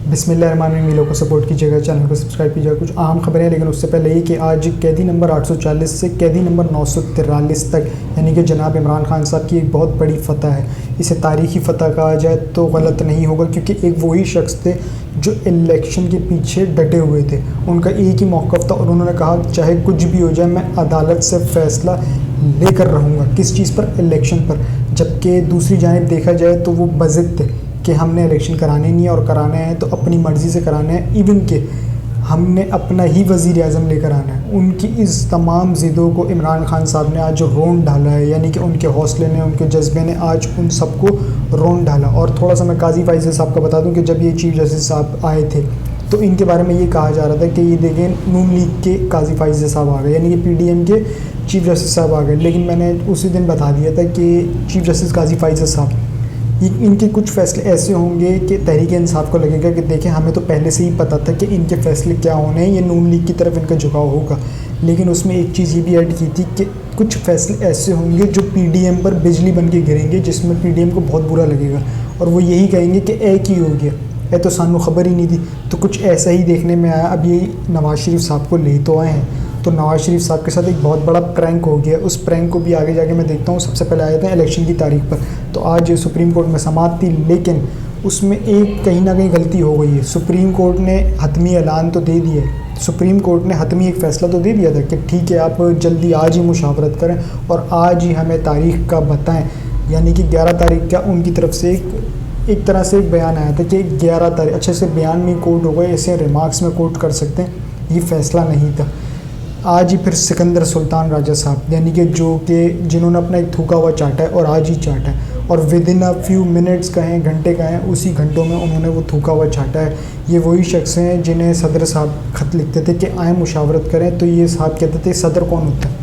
बिस्मिल्लाहिर्रहमानिर्रहीम। वीडियो को सपोर्ट कीजिएगा, चैनल को सब्सक्राइब कीजिएगा। कुछ अहम खबरें, लेकिन उससे पहले ये कि आज कैदी नंबर 840 से कैदी नंबर 943 तक यानी कि जनाब इमरान खान साहब की एक बहुत बड़ी फ़तह है। इसे तारीख़ी फ़तह कहा जाए तो गलत नहीं होगा, क्योंकि एक वही शख्स थे जो इलेक्शन के पीछे डटे हुए थे। उनका एक ही मौक़िफ़ था और उन्होंने कहा चाहे कुछ भी हो जाए मैं अदालत से फ़ैसला लेकर रहूँगा। किस चीज़ पर? इलेक्शन पर। जबकि दूसरी जानिब देखा जाए तो वो बज़िद थे कि हमने इलेक्शन कराने नहीं है, और कराने हैं तो अपनी मर्ज़ी से कराने हैं। इवन कि हमने अपना ही वज़ीर आज़म लेकर आना है। उनकी इस तमाम ज़िद्दों को इमरान खान साहब ने आज जो रोंद डाला है, यानी कि उनके हौसले ने, उनके जज्बे ने आज उन सबको रोंद डाला। और थोड़ा सा मैं काजी फैज़ल साहब का बता दूं कि जब ये चीफ़ जस्टिस साहब आए थे तो इनके बारे में ये कहा जा रहा था कि ये देखें नून लीग के काजी फैज़ल साहब आ गए, यानी कि PDM के चीफ़ जस्टिस साहब आ गए। लेकिन मैंने उसी दिन बता दिया था कि चीफ़ जस्टिस काजी फैज़ल साहब इनके कुछ फ़ैसले ऐसे होंगे कि तहरीक इंसाफ को लगेगा कि देखें हमें तो पहले से ही पता था कि इनके फ़ैसले क्या होने हैं, ये नून लीग की तरफ इनका झुकाव होगा। लेकिन उसमें एक चीज़ ये भी ऐड की थी कि कुछ फ़ैसले ऐसे होंगे जो PDM पर बिजली बन के गिरेंगे, जिसमें PDM को बहुत बुरा लगेगा और वो यही कहेंगे कि एक ही हो गया है, तो सानू ख़बर ही नहीं थी। तो कुछ ऐसा ही देखने में आया। अब ये नवाज़ शरीफ साहब को ले तो आए हैं, तो नवाज़ शरीफ साहब के साथ एक बहुत बड़ा प्रैंक हो गया। उस प्रैंक को भी आगे जाके मैं देखता हूँ। सबसे पहले आए थे इलेक्शन की तारीख पर, तो आज सुप्रीम कोर्ट में समाअत थी, लेकिन उसमें एक कहीं ना कहीं गलती हो गई है। सुप्रीम कोर्ट ने हतमी ऐलान तो दे दिया है, सुप्रीम कोर्ट ने हतमी एक फ़ैसला तो दे दिया था कि ठीक है आप जल्दी आज ही मुशावरत करें और आज ही हमें तारीख़ का बताएँ, यानी कि 11 तारीख का उनकी तरफ से एक तरह से एक बयान आया था कि 11 तारीख। अच्छे से बयान में कोट हो गए, ऐसे रिमार्क्स में कोट कर सकते हैं, ये फ़ैसला नहीं था। आज ही फिर सिकंदर सुल्तान राजा साहब, यानी कि जिन्होंने अपना एक थूका हुआ चाटा है और आज ही चाटा है, और with in a few minutes कहें, घंटे कहें, उसी घंटों में उन्होंने वो थूका हुआ चाटा है। ये वही शख्स हैं जिन्हें सदर साहब ख़त लिखते थे कि आए मुशावरत करें, तो ये साहब कहते थे सदर कौन होता है?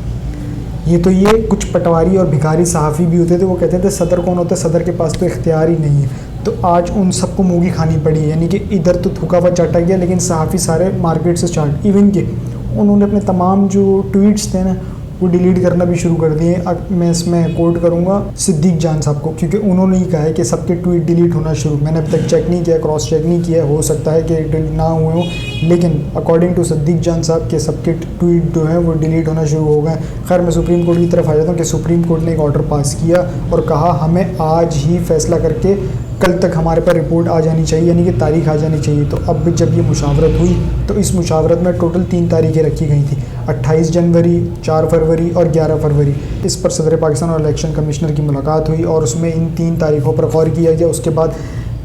ये कुछ पटवारी और भिखारी सहाफ़ी भी होते थे, वो कहते थे सदर कौन होता है, सदर के पास तो इख्तियार ही नहीं है। तो आज उन सबको मूंगी खानी पड़ी, यानी कि इधर तो थूका हुआ चाटा गया, लेकिन सहाफ़ी सारे मार्केट से चाट। इवन कि उन्होंने अपने तमाम जो ट्वीट्स थे ना वो डिलीट करना भी शुरू कर दिए। अब मैं इसमें कोट करूँगा सिद्दीक जान साहब को, क्योंकि उन्होंने ही कहा है कि सबके ट्वीट डिलीट होना शुरू। मैंने अब तक चेक नहीं किया, क्रॉस चेक नहीं किया, हो सकता है कि डिलीट ना हुए हों, लेकिन अकॉर्डिंग टू सिद्दीक जान साहब के सबके ट्वीट जो हैं वो डिलीट होना शुरू हो गए। खैर मैं सुप्रीम कोर्ट की तरफ आ जाता हूँ कि सुप्रीम कोर्ट ने एक ऑर्डर पास किया और कहा हमें आज ही फ़ैसला करके कल तक हमारे पास रिपोर्ट आ जानी चाहिए, यानी कि तारीख आ जानी चाहिए। तो अब जब ये मुशावरत हुई तो इस मुशावरत में टोटल 3 तारीखें रखी गई थी, 28 जनवरी, 4 फरवरी और 11 फरवरी। इस पर सदर पाकिस्तान और इलेक्शन कमिश्नर की मुलाकात हुई और उसमें इन 3 तारीखों पर गौर किया गया। उसके बाद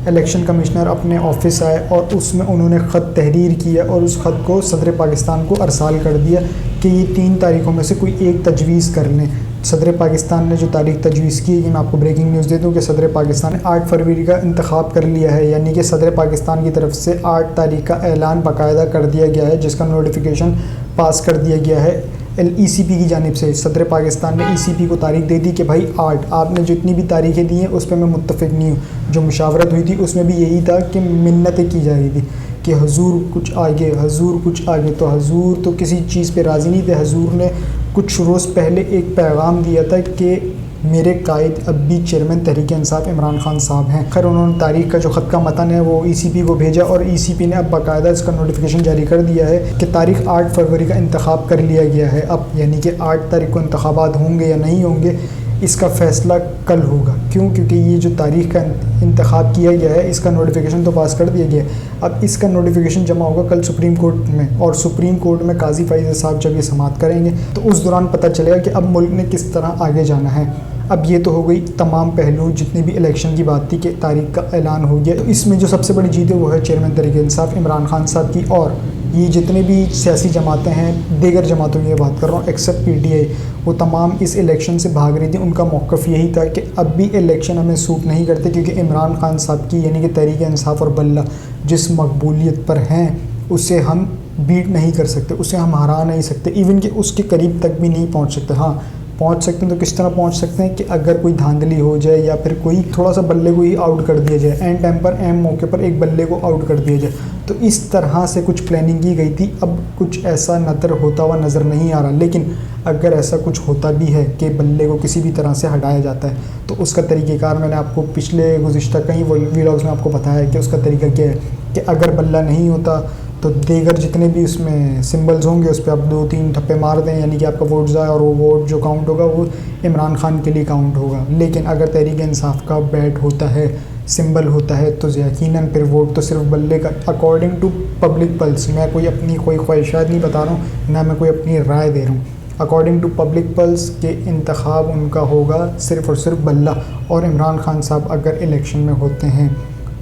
इलेक्शन कमिश्नर अपने ऑफिस आए और उसमें उन्होंने ख़त तहरीर किया और उस ख़त को सदर पाकिस्तान को अरसाल कर दिया कि ये 3 तारीखों में से कोई एक तजवीज़ कर लें। सदर पाकिस्तान ने जो तारीख तजवीज़ की है, मैं आपको ब्रेकिंग न्यूज़ दे दूँ कि सदर पाकिस्तान ने 8 फरवरी का इंतखाब कर लिया है, यानी कि सदर पाकिस्तान की तरफ से 8 तारीख का ऐलान बाकायदा कर दिया गया है, जिसका नोटिफिकेशन पास कर दिया गया है ECP की जानिब से। सदर पाकिस्तान ने ECP को तारीख दे दी कि भाई 8, आपने जितनी भी तारीखें दी हैं उस पर मैं मुत्तफ़िक नहीं हूँ। जो मुशावरत हुई थी उसमें भी यही था कि मिन्नतें की जा रही थी कि हजूर कुछ आगे, हजूर कुछ आगे। तो हजूर तो किसी चीज़ पे राज़ी नहीं थे। हजूर ने कुछ रोज़ पहले एक पैगाम दिया था कि मेरे कायद अब भी चेयरमैन तहरीक इंसाफ इमरान खान साहब हैं। खैर उन्होंने तारीख का जो ख़त का मतन है वो ECP को भेजा और ECP ने अब बाकायदा इसका नोटिफिकेशन जारी कर दिया है कि तारीख 8 फरवरी का इंतखाब कर लिया गया है। अब यानी कि 8 तारीख को इंतखाबात होंगे या नहीं होंगे इसका फ़ैसला कल होगा। क्यों? क्योंकि ये जो तारीख़ का इंतखाब किया गया है इसका नोटिफिकेशन तो पास कर दिया गया है। अब इसका नोटिफिकेशन जमा होगा कल सुप्रीम कोर्ट में, और सुप्रीम कोर्ट में काजी फैज़ल साहब जब ये समाअत करेंगे तो उस दौरान पता चलेगा कि अब मुल्क ने किस तरह आगे जाना है। अब ये तो हो गई तमाम पहलू, जितनी भी इलेक्शन की बात थी कि तारीख का ऐलान हो गया। तो इसमें जो सबसे बड़ी जीत है वो है चेयरमैन तहरीक इंसाफ इमरान खान साहब की, और ये जितने भी सियासी जमातें हैं, दीगर जमातों की बात कर रहा हूँ एक्सेप्ट PTI, वो तमाम इस इलेक्शन से भाग रही थी। उनका मौक़िफ़ यही था कि अब भी इलेक्शन हमें सूट नहीं करते, क्योंकि इमरान खान साहब की यानी कि तहरीक इंसाफ और बल्ला जिस मकबूलियत पर हैं उसे हम बीट नहीं कर सकते, उसे हम हरा नहीं सकते, इवन कि उसके करीब तक भी नहीं पहुँच सकते। हाँ पहुंच सकते हैं तो किस तरह पहुंच सकते हैं कि अगर कोई धांधली हो जाए या फिर कोई थोड़ा सा बल्ले को ही आउट कर दिया जाए, एंड टाइम पर एम मौके पर एक बल्ले को आउट कर दिया जाए। तो इस तरह से कुछ प्लानिंग की गई थी। अब कुछ ऐसा होता हुआ नज़र नहीं आ रहा, लेकिन अगर ऐसा कुछ होता भी है कि बल्ले को किसी भी तरह से हटाया जाता है तो उसका तरीक़ेकार मैंने आपको पिछले गुज़िश्ता कई व्लॉग्स में आपको बताया है कि उसका तरीका क्या है कि अगर बल्ला नहीं होता तो देगर जितने भी उसमें सिंबल्स होंगे उस पर आप 2-3 ठप्पे मार दें, यानी कि आपका वोट जाए और वो वोट जो काउंट होगा वो इमरान खान के लिए काउंट होगा। लेकिन अगर तहरीक इंसाफ का बैट होता है, सिंबल होता है, तो यकीनन फिर वोट तो सिर्फ बल्ले का। अकॉर्डिंग टू पब्लिक पल्स, मैं कोई अपनी कोई ख्वाहिशात नहीं बता रहा हूँ, ना मैं कोई अपनी राय दे रहा हूँ। अकॉर्डिंग टू पब्लिक पल्स के इंतखाब उनका होगा सिर्फ़ और सिर्फ बल्ला। और इमरान खान साहब अगर इलेक्शन में होते हैं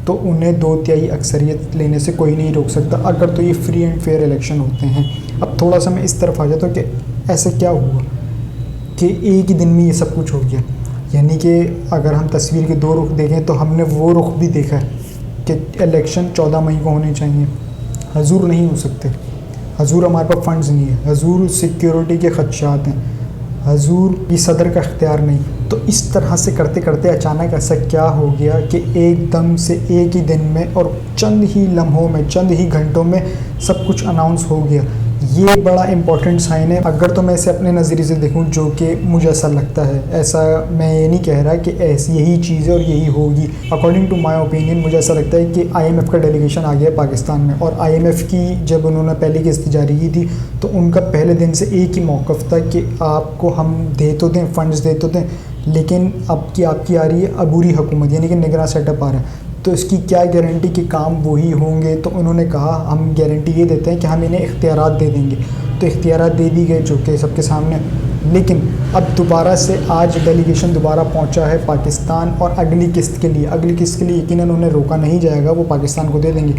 तो उन्हें 2/3 अक्सरियत लेने से कोई नहीं रोक सकता, अगर तो ये फ्री एंड फेयर इलेक्शन होते हैं। अब थोड़ा सा मैं इस तरफ आ जाता हूँ कि ऐसे क्या हुआ कि एक ही दिन में ये सब कुछ हो गया। यानी कि अगर हम तस्वीर के 2 रुख देखें तो हमने वो रुख भी देखा है कि इलेक्शन 14 मई को होने चाहिए, हजूर नहीं हो सकते। हजूर हमारे पास फंड्स नहीं है, हजूर सिक्योरिटी के खदशात हैं, हजूर की सदर का इख्तियार नहीं। तो इस तरह से करते करते अचानक ऐसा क्या हो गया कि एकदम से एक ही दिन में और चंद ही लम्हों में, चंद ही घंटों में सब कुछ अनाउंस हो गया। ये बड़ा इंपॉर्टेंट साइन है। अगर तो मैं इसे अपने नज़रिए से देखूं, जो कि मुझे ऐसा लगता है, ऐसा मैं ये नहीं कह रहा कि ऐसी यही चीज़ है और यही होगी। अकॉर्डिंग टू माय ओपिनियन मुझे ऐसा लगता है कि IMF का डेलीगेशन आ गया पाकिस्तान में, और IMF की जब उन्होंने पहली किस्त जारी की थी तो उनका पहले दिन से एक ही मौक़िफ़ था कि आपको हम दे तो दें, फ़ंड्स दे तो दें, लेकिन अब की आपकी आ रही है अबूरी हुकूमत, यानी कि निगरान सेटअप आ रहा है, तो इसकी क्या गारंटी कि काम वही होंगे। तो उन्होंने कहा हम गारंटी ये देते हैं कि हम इन्हें इख्तियारात दे देंगे। तो इख्तियारात दे दी गए जो कि सबके सामने। लेकिन अब दोबारा से आज डेलीगेशन दोबारा पहुंचा है पाकिस्तान, और अगली किस्त के लिए यकीनन उन्हें रोका नहीं जाएगा, वो पाकिस्तान को दे देंगे।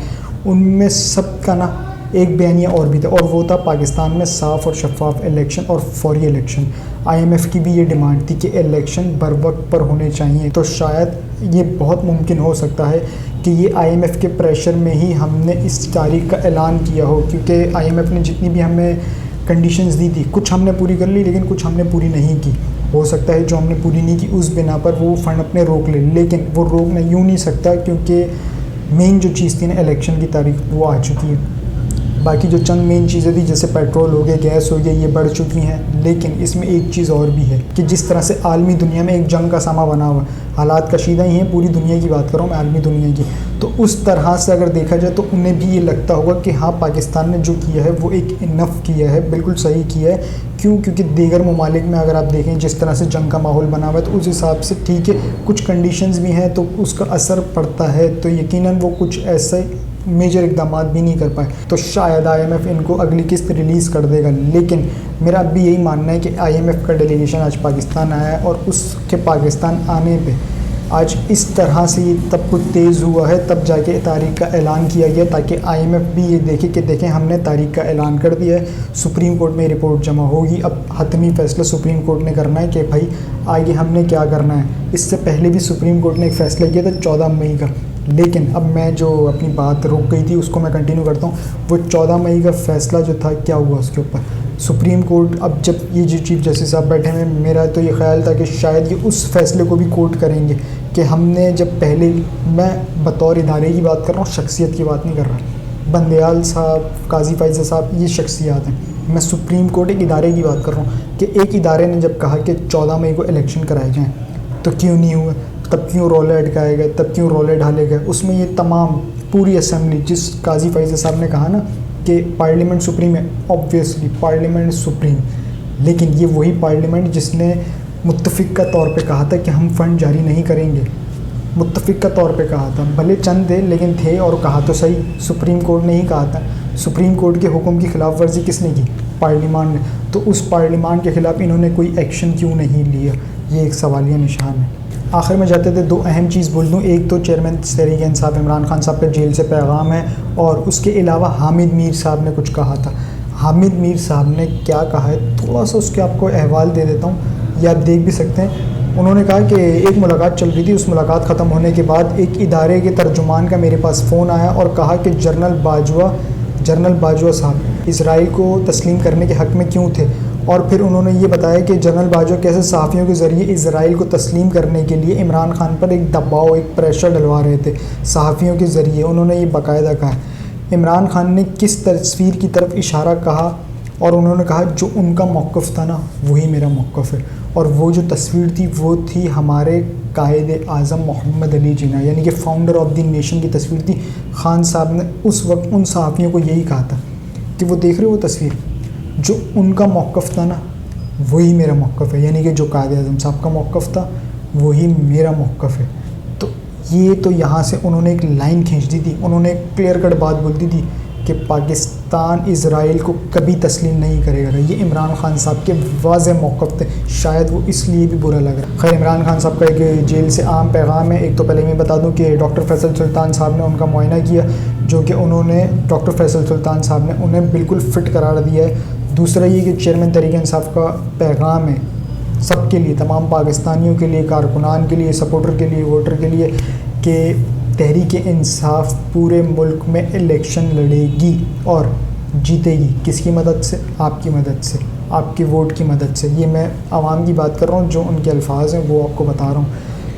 उनमें सबका ना एक बयानिया और भी था, और वो था पाकिस्तान में साफ़ और शफाफ इलेक्शन और फौरी इलेक्शन। IMF की भी ये डिमांड थी कि इलेक्शन बर वक्त पर होने चाहिए। तो शायद ये बहुत मुमकिन हो सकता है कि ये IMF के प्रेशर में ही हमने इस तारीख का ऐलान किया हो, क्योंकि IMF ने जितनी भी हमें कंडीशंस दी थी, कुछ हमने पूरी कर ली लेकिन कुछ हमने पूरी नहीं की। हो सकता है जो हमने पूरी नहीं की उस बिना पर वो फ़ंड अपने रोक ले, लेकिन वो रोकना यूँ नहीं सकता, क्योंकि मेन जो चीज़ थी ना इलेक्शन की तारीख, वो आ चुकी है। बाकी जो चंद मेन चीज़ें थी जैसे पेट्रोल हो गया, गैस हो गया, ये बढ़ चुकी हैं। लेकिन इसमें एक चीज़ और भी है कि जिस तरह से आलमी दुनिया में एक जंग का सामा बना हुआ, हालात कशीदा ही हैं, पूरी दुनिया की बात कर रहा हूँ मैं, आलमी दुनिया की। तो उस तरह से अगर देखा जाए तो उन्हें भी ये लगता होगा कि हाँ, पाकिस्तान ने जो किया है वो एक इनफ किया है, बिल्कुल सही किया है। क्यों? क्योंकि दीगर ममालिक में अगर आप देखें जिस तरह से जंग का माहौल बना हुआ है, तो उस हिसाब से ठीक है, कुछ कंडीशंस भी हैं तो उसका असर पड़ता है। तो यकीनन वो कुछ ऐसे मेजर इकदाम भी नहीं कर पाए। तो शायद IMF इनको अगली किस्त रिलीज़ कर देगा। लेकिन मेरा अब भी यही मानना है कि IMF का डेलीगेशन आज पाकिस्तान आया है, और उसके पाकिस्तान आने पे आज इस तरह से तब कुछ तेज़ हुआ है, तब जाके तारीख का ऐलान किया गया, ताकि IMF भी ये देखे कि देखें हमने तारीख का ऐलान कर दिया है, सुप्रीम कोर्ट में रिपोर्ट जमा होगी, अब हतमी फ़ैसला सुप्रीम कोर्ट ने करना है कि भाई आगे हमने क्या करना है। इससे पहले भी सुप्रीम कोर्ट ने एक फ़ैसला किया था 14 मई का। लेकिन अब मैं जो अपनी बात रुक गई थी उसको मैं कंटिन्यू करता हूँ। वो 14 मई का फ़ैसला जो था, क्या हुआ उसके ऊपर सुप्रीम कोर्ट, अब जब ये जो चीफ जस्टिस साहब बैठे हैं, मेरा तो ये ख्याल था कि शायद ये उस फैसले को भी कोर्ट करेंगे कि हमने जब पहले, मैं बतौर इदारे की बात कर रहा हूँ, शख्सियत की बात नहीं कर रहा। बंदयाल साहब, काजी फ़ाइज़ साहब, ये शख्सियात हैं। मैं सुप्रीम कोर्ट एक इदारे की बात कर रहा हूँ कि एक इदारे ने जब कहा कि 14 मई को इलेक्शन कराए जाएँ, तो क्यों नहीं हुआ, तब क्यों रोले अटकाए गए, तब क्यों रोले ढाले गए। उसमें ये तमाम पूरी असम्बली, जिस काजी फ़ाइज़ साहब ने कहा ना कि पार्लियामेंट सुप्रीम है, ऑब्वियसली पार्लियामेंट सुप्रीम, लेकिन ये वही पार्लियामेंट जिसने मुत्तफ़िक़ का तौर पे कहा था कि हम फ़ंड जारी नहीं करेंगे। मुत्तफ़िक़ का तौर पे कहा था, भले चंद थे लेकिन थे, और कहा तो सही, सुप्रीम कोर्ट ने ही कहा था। सुप्रीम कोर्ट के हुक्म की खिलाफ वर्जी किसने की? पार्लियामान ने। तो उस पार्लियामान के ख़िलाफ़ इन्होंने कोई एक्शन क्यों नहीं लिया? ये एक सवालिया निशान है। आखिर में जाते थे 2 अहम चीज़ बोल दूँ। एक तो चेयरमैन तहरीक इंसाफ इमरान खान साहब का जेल से पैगाम है, और उसके अलावा हामिद मीर साहब ने कुछ कहा था। हामिद मीर साहब ने क्या कहा है, थोड़ा सा उसके आपको अहवाल दे देता हूँ, ये आप देख भी सकते हैं। उन्होंने कहा कि एक मुलाकात चल रही थी, उस मुलाकात ख़त्म होने के बाद एक इदारे के तर्जुमान का मेरे पास फ़ोन आया और कहा कि जनरल बाजवा साहब इसराइल को तस्लीम करने के हक़ में क्यों थे। और फिर उन्होंने ये बताया कि जनरल बाजवा कैसे सहाफ़ियों के ज़रिए इसराइल को तस्लीम करने के लिए इमरान खान पर एक दबाव, एक प्रेशर डलवा रहे थे सहाफ़ियों के ज़रिए। उन्होंने ये बाकायदा कहा। इमरान खान ने किस तस्वीर की तरफ इशारा कहा, और उन्होंने कहा जो उनका मौक़िफ़ था ना, वही मेरा मौक़िफ़ है। और वो जो तस्वीर थी वो थी हमारे कायद आज़म मोहम्मद अली जिन्ना, यानी कि फ़ाउंडर ऑफ द नेशन की तस्वीर थी। खान साहब ने उस वक्त उन सहाफ़ियों को यही कहा था कि वो देख रहे हो वो तस्वीर, जो उनका मौक़िफ़ था ना वही मेरा मौक़िफ़ है, यानी कि जो कायद आज़म साहब का मौक़िफ़ था वही मेरा मौक़िफ़ है। तो ये तो यहाँ से उन्होंने एक लाइन खींच दी थी, उन्होंने एक क्लियर कट बात बोल दी थी कि पाकिस्तान इज़राइल को कभी तस्लीम नहीं करेगा। ये इमरान खान साहब के वाज़ेह मौक़िफ़ थे, शायद वो इसलिए भी बुरा लग रहा है। खैर, इमरान खान साहब का एक जेल से आम पैगाम है। एक तो पहले मैं बता दूं कि डॉक्टर फैसल सुल्तान साहब ने उनका मुआयना किया, जो कि डॉक्टर फैसल सुल्तान साहब ने उन्हें बिल्कुल फ़िट करार दिया है। दूसरा ये कि चेयरमैन तहरीक इंसाफ का पैगाम है सबके लिए, तमाम पाकिस्तानियों के लिए, कारकुनान के लिए, सपोर्टर के लिए, वोटर के लिए, कि तहरीक इंसाफ पूरे मुल्क में इलेक्शन लड़ेगी और जीतेगी। किसकी मदद से? आपकी मदद से, आपके वोट की मदद से। ये मैं आवाम की बात कर रहा हूँ, जो उनके अल्फाज हैं वो आपको बता रहा हूँ।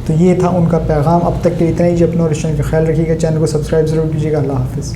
तो ये था उनका पैगाम। अब तक के इतना ही। जो अपना और रिश्ते का ख्याल रखिएगा, चैनल को सब्सक्राइब ज़रूर कीजिएगा। अल्लाह हाफ़िज़।